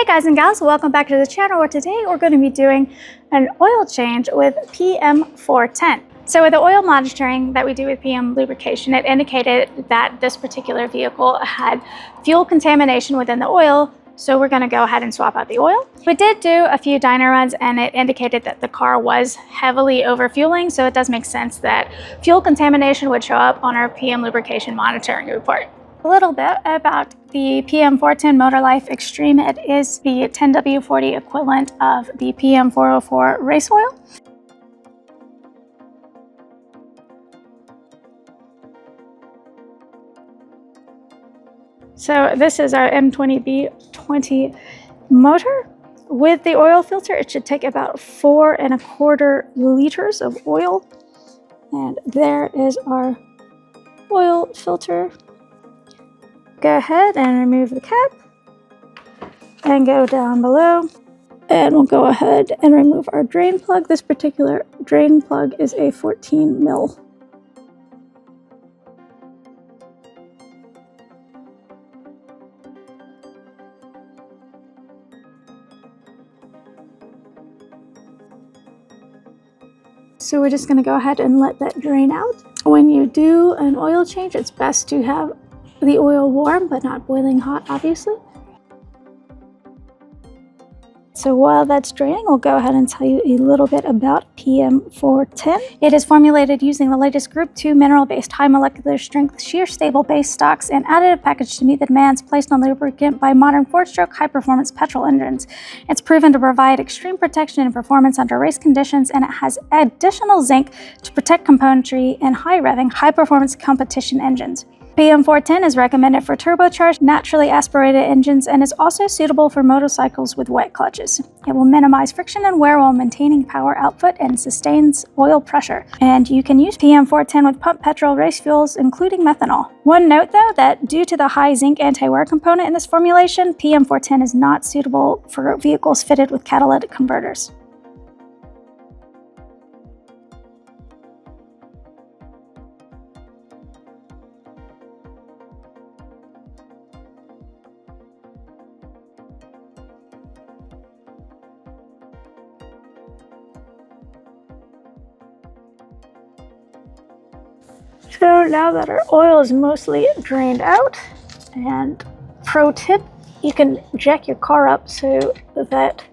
Hey guys and gals, welcome back to the channel where today we're going to be doing an oil change with PM410. So with the oil monitoring that we do with PM Lubrication, it indicated that this particular vehicle had fuel contamination within the oil, so we're going to go ahead and swap out the oil. We did do a few dyno runs and it indicated that the car was heavily overfueling, so it does make sense that fuel contamination would show up on our PM Lubrication monitoring report. A little bit about the PM410 Motor Life Extreme. It is the 10W40 equivalent of the PM404 race oil. So this is our M20B20 motor. With the oil filter, it should take about 4¼ liters of oil. And there is our oil filter. Go ahead and remove the cap and go down below, and we'll go ahead and remove our drain plug. This particular drain plug is a 14 mil. So we're just going to go ahead and let that drain out. When you do an oil change, it's best to have the oil warm but not boiling hot, obviously. So while that's draining, we'll go ahead and tell you a little bit about PM410. It is formulated using the latest Group 2 mineral-based high molecular strength shear stable base stocks and additive package to meet the demands placed on lubricant by modern 4-stroke high-performance petrol engines. It's proven to provide extreme protection and performance under race conditions, and it has additional zinc to protect componentry in high-revving, high-performance competition engines. PM410 is recommended for turbocharged, naturally aspirated engines and is also suitable for motorcycles with wet clutches. It will minimize friction and wear while maintaining power output and sustains oil pressure. And you can use PM410 with pump petrol race fuels, including methanol. One note though, that due to the high zinc anti-wear component in this formulation, PM410 is not suitable for vehicles fitted with catalytic converters. So now that our oil is mostly drained out, and pro tip, you can jack your car up so that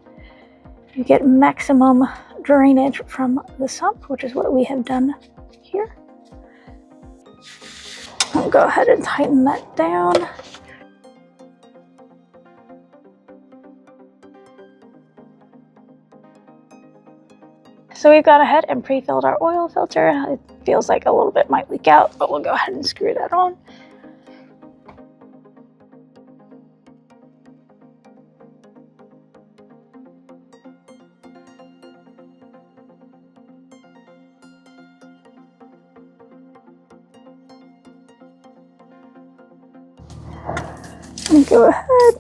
you get maximum drainage from the sump, which is what we have done here. I'll go ahead and tighten that down. So we've gone ahead and pre-filled our oil filter. It feels like a little bit might leak out, but we'll go ahead and screw that on. And go ahead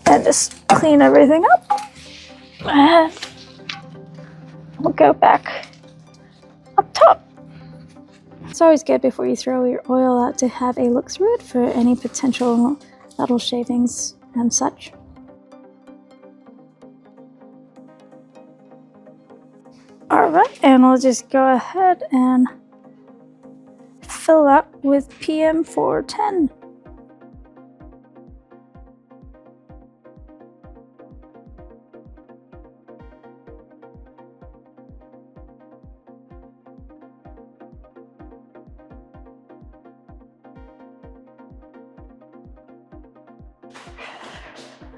and just clean everything up. And we'll go back up top. It's always good before you throw your oil out to have a look through it for any potential metal shavings and such. Alright, and we'll just go ahead and fill up with PM410.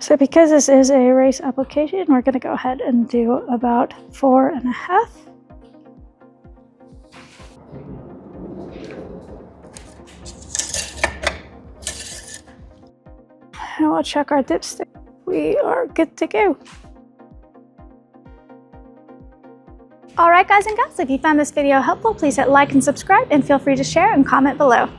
So because this is a race application, we're going to go ahead and do about 4½. And we'll check our dipstick. We are good to go. Alright guys and gals, if you found this video helpful, please hit like and subscribe, and feel free to share and comment below.